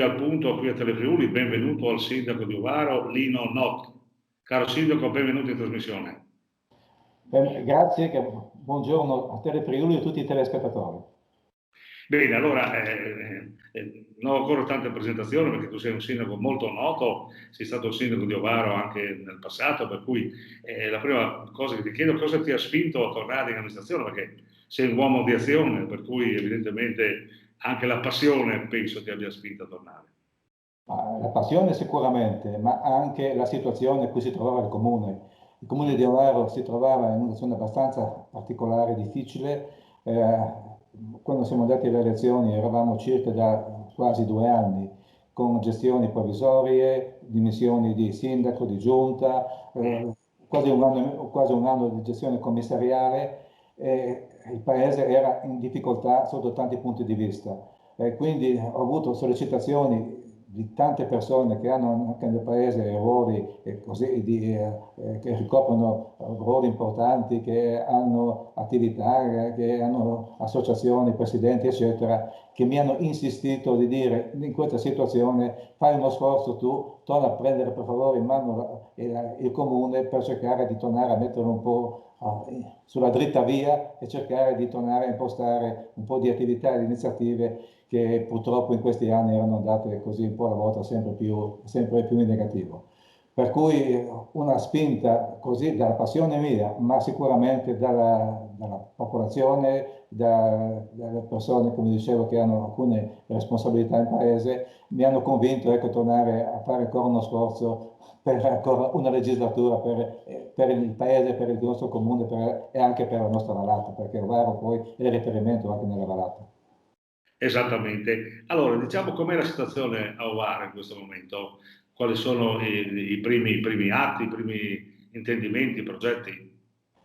al punto qui a Telefriuli. Benvenuto al sindaco di Ovaro, Lino Not. Caro sindaco, benvenuto in trasmissione. Grazie, buongiorno a Telefriuli e a tutti i telespettatori. Bene, allora non occorre tante presentazioni perché tu sei un sindaco molto noto, sei stato il sindaco di Ovaro anche nel passato, per cui la prima cosa che ti chiedo, cosa ti ha spinto a tornare in amministrazione, perché sei un uomo di azione, per cui evidentemente anche la passione penso ti abbia spinto a tornare. La passione sicuramente, ma anche la situazione in cui si trovava il comune. Il comune di Ovaro si trovava in una situazione abbastanza particolare, difficile. Quando siamo andati alle elezioni eravamo circa da quasi 2 anni con gestioni provvisorie, dimissioni di sindaco, di giunta, quasi un anno di gestione commissariale. Il paese era in difficoltà sotto tanti punti di vista. Quindi ho avuto sollecitazioni di tante persone che hanno anche nel paese ruoli che ricoprono ruoli importanti, che hanno attività, che hanno associazioni, presidenti, eccetera, che mi hanno insistito di dire in questa situazione fai uno sforzo tu, torna a prendere per favore in mano il comune per cercare di tornare a mettere un po' sulla dritta via e cercare di tornare a impostare un po' di attività e di iniziative che purtroppo in questi anni erano andate così un po' alla volta sempre più in negativo. Per cui una spinta così dalla passione mia, ma sicuramente dalla popolazione, dalle persone, come dicevo, che hanno alcune responsabilità in paese, mi hanno convinto a tornare a fare ancora uno sforzo per ancora una legislatura per il paese, per il nostro comune e anche per la nostra vallata, perché Ovaro poi è il riferimento anche nella vallata. Esattamente. Allora, diciamo com'è la situazione a Ovaro in questo momento? Quali sono i primi atti, i primi intendimenti, i progetti?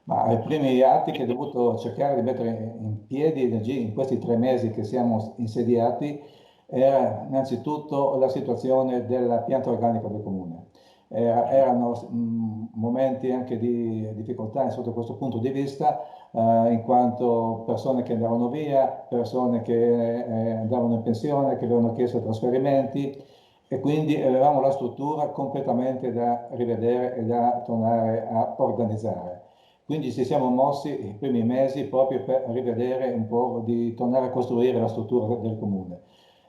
Ma i primi atti che ho dovuto cercare di mettere in piedi in questi 3 mesi che siamo insediati era innanzitutto la situazione della pianta organica del comune. Erano momenti anche di difficoltà sotto questo punto di vista, in quanto persone che andavano via, persone che andavano in pensione, che avevano chiesto trasferimenti, e quindi avevamo la struttura completamente da rivedere e da tornare a organizzare. Quindi ci siamo mossi i primi mesi proprio per rivedere un po', di tornare a costruire la struttura del comune.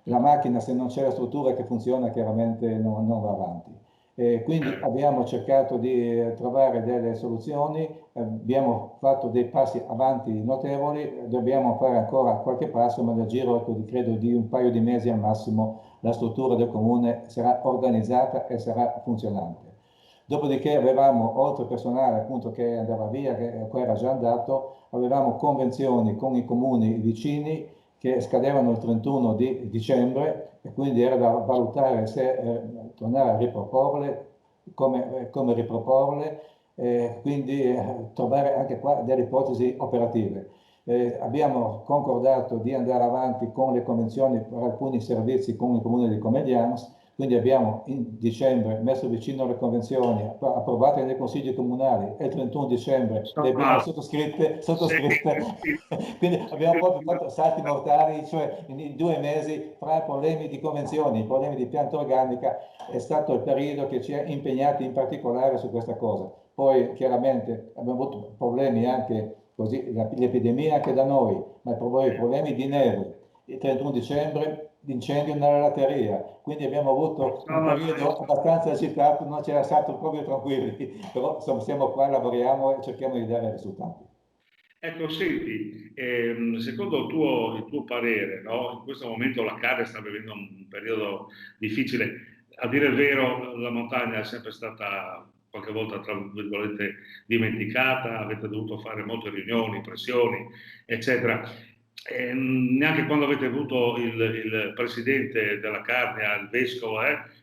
La macchina, se non c'è la struttura che funziona, chiaramente non va avanti. Quindi abbiamo cercato di trovare delle soluzioni, abbiamo fatto dei passi avanti notevoli, dobbiamo fare ancora qualche passo, ma nel giro credo di un paio di mesi al massimo la struttura del comune sarà organizzata e sarà funzionante. Dopodiché avevamo, oltre al personale appunto che andava via, che poi era già andato, avevamo convenzioni con i comuni vicini che scadevano il 31 di dicembre e quindi era da valutare se tornare a riproporle, come riproporle, quindi trovare anche qua delle ipotesi operative. Abbiamo concordato di andare avanti con le convenzioni per alcuni servizi con il comune di Comedians, quindi abbiamo in dicembre messo vicino le convenzioni approvate nei consigli comunali e il 31 dicembre le abbiamo sottoscritte. Quindi abbiamo proprio fatto salti mortali, cioè in 2 mesi fra i problemi di convenzioni, i problemi di pianta organica, è stato il periodo che ci ha impegnati in particolare su questa cosa. Poi chiaramente abbiamo avuto problemi anche così, l'epidemia anche da noi, ma i problemi di neve. Il 31 dicembre l'incendio nella latteria, quindi abbiamo avuto un periodo abbastanza agitato, non c'era stato proprio tranquilli, però insomma siamo qua, lavoriamo e cerchiamo di dare risultati. Ecco, senti, secondo il tuo parere, no? In questo momento la Carnia sta vivendo un periodo difficile. A dire il vero, la montagna è sempre stata qualche volta, tra virgolette, dimenticata, avete dovuto fare molte riunioni, pressioni, eccetera. Neanche quando avete avuto il presidente della Carnia, il vescovo,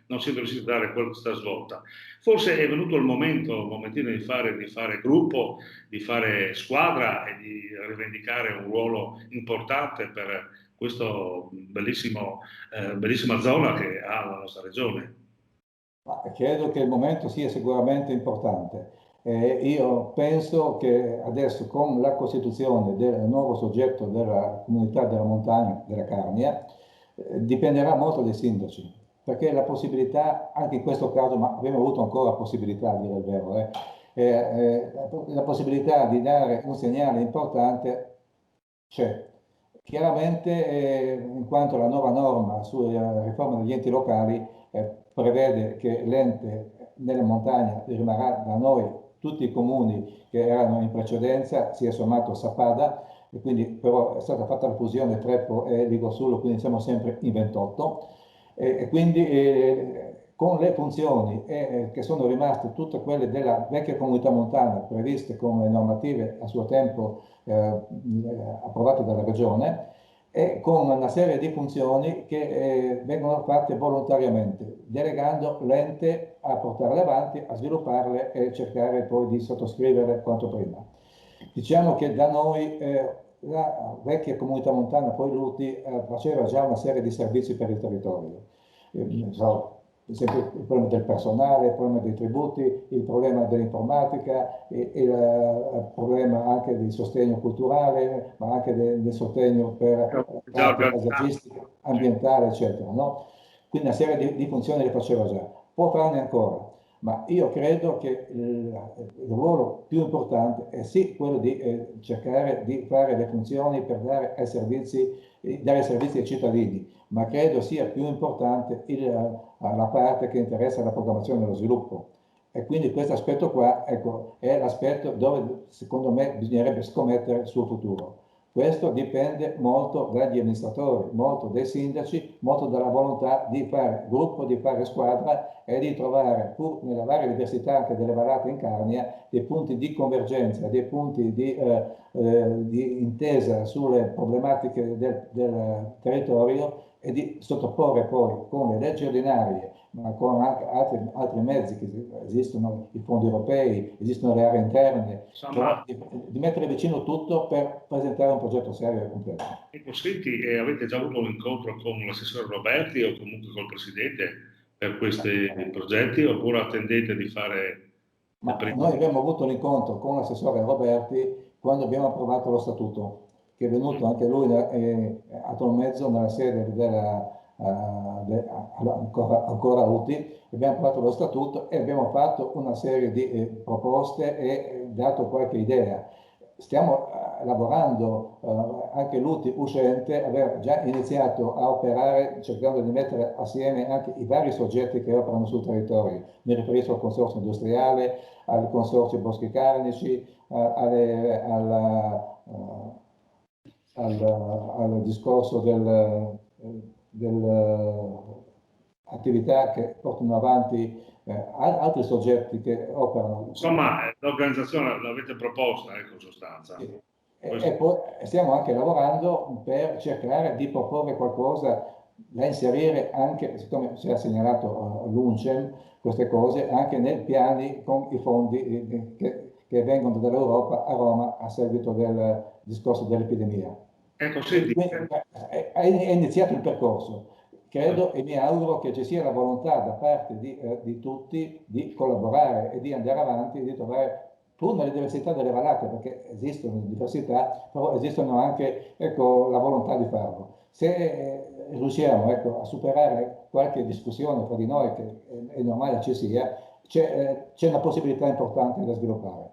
non siete riusciti a dare questa svolta. Forse è venuto il momento, un momentino di fare gruppo, di fare squadra e di rivendicare un ruolo importante per questa bellissima zona che ha la nostra regione. Ma credo che il momento sia sicuramente importante. Io penso che adesso con la costituzione del nuovo soggetto della comunità della montagna della Carnia, dipenderà molto dai sindaci, perché la possibilità, anche in questo caso, ma abbiamo avuto ancora possibilità, a dire il vero, la possibilità di dare un segnale importante c'è. Chiaramente, in quanto la nuova norma sulla riforma degli enti locali prevede che l'ente nelle montagne rimarrà da noi, tutti i comuni che erano in precedenza, si è sommato Sappada, e quindi però è stata fatta la fusione Treppo e Ligossullo, quindi siamo sempre in 28, e quindi con le funzioni che sono rimaste tutte quelle della vecchia comunità montana previste come normative a suo tempo approvate dalla Regione, e con una serie di funzioni che vengono fatte volontariamente, delegando l'ente a portarle avanti, a svilupparle e cercare poi di sottoscrivere quanto prima. Diciamo che da noi la vecchia comunità montana, poi l'UTI, faceva già una serie di servizi per il territorio. So, per esempio il problema del personale, il problema dei tributi, il problema dell'informatica, il problema anche del sostegno culturale, ma anche del sostegno per parte paesaggistica, ambientale, eccetera, no? Quindi una serie di funzioni le faceva già. Può farne ancora, ma io credo che il ruolo più importante è sì quello di cercare di fare le funzioni per dare servizi ai cittadini, ma credo sia più importante la parte che interessa la programmazione e lo sviluppo. E quindi questo aspetto qua, ecco, è l'aspetto dove secondo me bisognerebbe scommettere sul futuro. Questo dipende molto dagli amministratori, molto dai sindaci, molto dalla volontà di fare gruppo, di fare squadra e di trovare, pur nella varia diversità anche delle vallate in Carnia, dei punti di convergenza, dei punti di intesa sulle problematiche del territorio, e di sottoporre poi con le leggi ordinarie, ma con anche altri mezzi che esistono, i fondi europei, esistono le aree interne, cioè di mettere vicino tutto per presentare un progetto serio e completo. Ecco, senti, avete già avuto un incontro con l'assessore Roberti o comunque col presidente per questi progetti, oppure attendete di fare il Ma primo? noi abbiamo avuto un incontro con l'assessore Roberti quando abbiamo approvato lo statuto, che è venuto anche lui a Tolmezzo nella sede ancora UTI. Abbiamo approvato lo statuto e abbiamo fatto una serie di proposte e dato qualche idea. Stiamo lavorando, anche l'UTI uscente aveva già iniziato a operare cercando di mettere assieme anche i vari soggetti che operano sul territorio. Mi riferisco al consorzio industriale, al consorzio boschi carnici, al discorso dell'attività che portano avanti altri soggetti che operano. Insomma, l'organizzazione l'avete proposta, ecco, in sostanza. Sì. E poi stiamo anche lavorando per cercare di proporre qualcosa da inserire anche, siccome si è segnalato l'UNCEM, queste cose, anche nei piani con i fondi che vengono dall'Europa a Roma a seguito del discorso dell'epidemia. Ecco, senti. È iniziato il percorso. Credo e mi auguro che ci sia la volontà da parte di tutti di collaborare e di andare avanti e di trovare, pur nelle diversità delle vallate, perché esistono diversità, però esistono anche, ecco, la volontà di farlo. Se riusciamo, ecco, a superare qualche discussione fra di noi, che è normale ci sia, c'è una possibilità importante da sviluppare.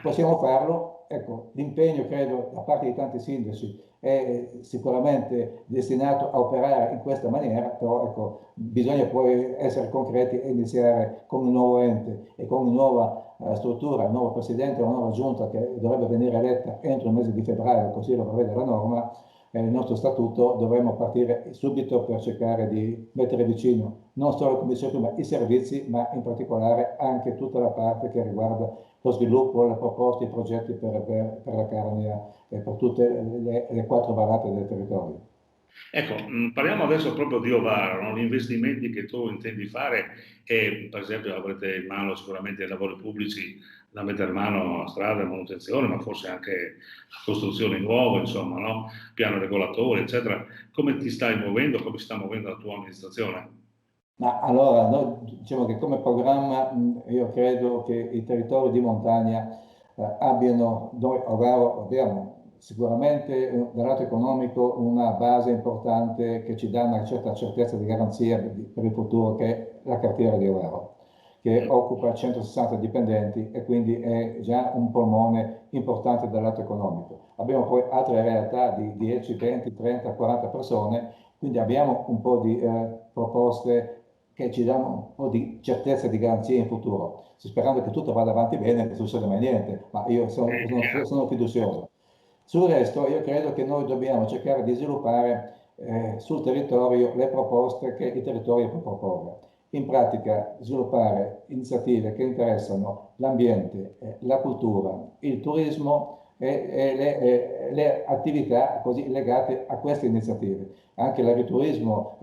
Possiamo farlo, ecco, l'impegno credo da parte di tanti sindaci è sicuramente destinato a operare in questa maniera, però ecco, bisogna poi essere concreti e iniziare con un nuovo ente e con una nuova struttura, un nuovo presidente, una nuova giunta che dovrebbe venire eletta entro il mese di febbraio, così lo prevede la norma. Il nostro statuto dovremmo partire subito per cercare di mettere vicino non solo, come dicevo prima, i servizi, ma in particolare anche tutta la parte che riguarda lo sviluppo, le proposte, i progetti per la Carnia e per tutte le 4 vallate del territorio. Ecco, parliamo adesso proprio di Ovaro, no? Gli investimenti che tu intendi fare e per esempio avrete in mano sicuramente i lavori pubblici da mettere in mano a strade, a manutenzione, ma forse anche a costruzioni nuove, insomma, no? Piano regolatore, eccetera. Come ti stai muovendo, come si sta muovendo la tua amministrazione? Ma allora, noi diciamo che come programma io credo che i territori di montagna abbiano, noi Ovaro abbiamo sicuramente dal lato economico una base importante che ci dà una certa certezza di garanzia per il futuro, che è la cartiera di Overo, che occupa 160 dipendenti e quindi è già un polmone importante dal lato economico. Abbiamo poi altre realtà di 10, 20, 30, 40 persone, quindi abbiamo un po' di proposte che ci danno un po' di certezza di garanzia in futuro, sperando che tutto vada avanti bene, non succeda mai niente, ma io sono fiducioso. Sul resto io credo che noi dobbiamo cercare di sviluppare sul territorio le proposte che il territorio può proporre. In pratica sviluppare iniziative che interessano l'ambiente, la cultura, il turismo e le attività così legate a queste iniziative. Anche l'agriturismo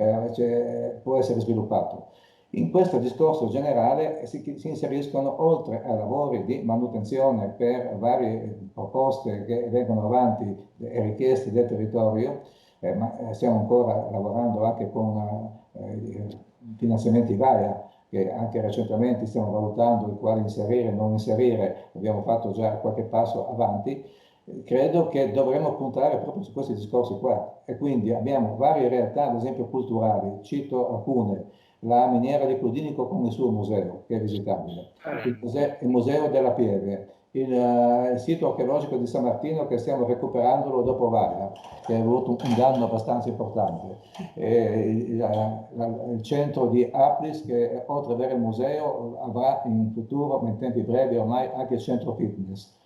può essere sviluppato. In questo discorso generale si inseriscono, oltre a lavori di manutenzione per varie proposte che vengono avanti e richieste del territorio, ma stiamo ancora lavorando anche con finanziamenti VAIA, che anche recentemente stiamo valutando il quale inserire e non inserire, abbiamo fatto già qualche passo avanti. Credo che dovremmo puntare proprio su questi discorsi qua, e quindi abbiamo varie realtà, ad esempio culturali, cito alcune: la miniera di Clodinico con il suo museo, che è visitabile, il museo della Pieve, il sito archeologico di San Martino, che stiamo recuperandolo dopo Vaia, che ha avuto un danno abbastanza importante, il centro di Aplis, che oltre ad avere il museo avrà in futuro, in tempi brevi ormai, anche il centro fitness.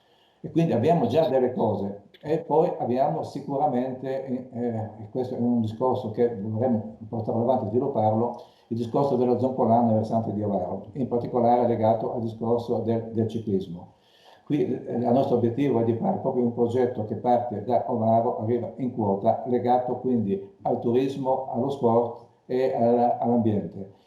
E quindi abbiamo già delle cose, e poi abbiamo sicuramente, e questo è un discorso che dovremmo portare avanti e svilupparlo, il discorso dello Zoncolano nel versante di Overo, in particolare legato al discorso del ciclismo. Qui il nostro obiettivo è di fare proprio un progetto che parte da Ovaro, arriva in quota, legato quindi al turismo, allo sport e all'ambiente.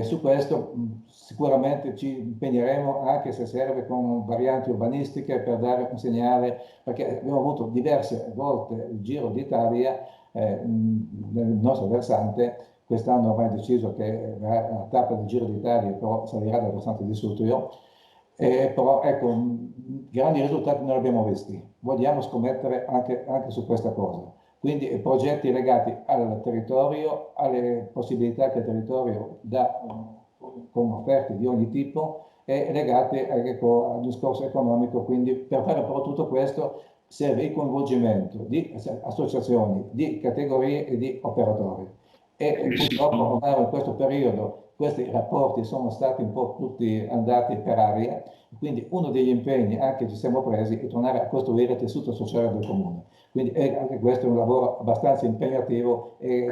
Su questo sicuramente ci impegneremo, anche se serve con varianti urbanistiche, per dare un segnale, perché abbiamo avuto diverse volte il Giro d'Italia nel nostro versante. Quest'anno abbiamo deciso che la tappa del Giro d'Italia però salirà dal versante di Sutrio, però ecco, grandi risultati non li abbiamo visti. Vogliamo scommettere anche su questa cosa. Quindi progetti legati al territorio, alle possibilità che il territorio dà con offerte di ogni tipo, e legati ecco, al discorso economico. Quindi per fare però tutto questo serve il coinvolgimento di associazioni, di categorie e di operatori. E purtroppo in questo periodo questi rapporti sono stati un po' tutti andati per aria, quindi uno degli impegni anche ci siamo presi è tornare a costruire il tessuto sociale del comune. Quindi anche questo è un lavoro abbastanza impegnativo e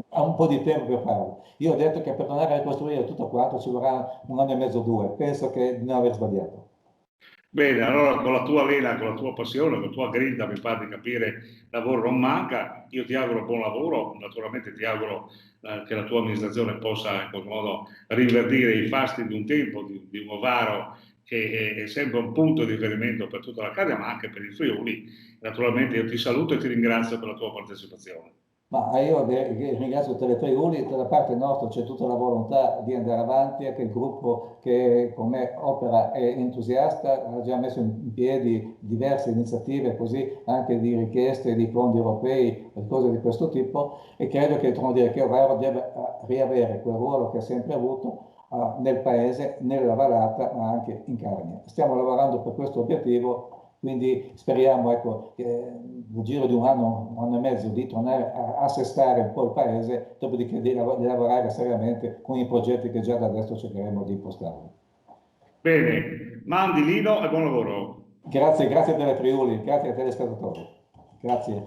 ha un po' di tempo per farlo. Io ho detto che per tornare a ricostruire tutto quanto ci vorrà 1 anno e mezzo, 2. Penso di non aver sbagliato. Bene, allora con la tua lena, con la tua passione, con la tua grinta, mi pare di capire, lavoro non manca. Io ti auguro buon lavoro, naturalmente ti auguro che la tua amministrazione possa in qualche modo rinverdire i fasti di un tempo, di un Ovaro che è sempre un punto di riferimento per tutta la Caria, ma anche per il Friuli. Naturalmente io ti saluto e ti ringrazio per la tua partecipazione. Ma io ringrazio Telefriuli, dalla parte nostra c'è tutta la volontà di andare avanti, anche il gruppo che con me opera è entusiasta, ha già messo in piedi diverse iniziative, così anche di richieste di fondi europei e cose di questo tipo, e credo che Overo debba riavere quel ruolo che ha sempre avuto nel paese, nella vallata, ma anche in Carnia. Stiamo lavorando per questo obiettivo. Quindi speriamo, ecco, che nel giro di un anno e mezzo, di tornare a assestare un po' il paese, dopodiché di lavorare seriamente con i progetti che già da adesso cercheremo di impostare. Bene, mandi Lino e buon lavoro. Grazie delle Friuli, grazie ai telespettatori. Grazie.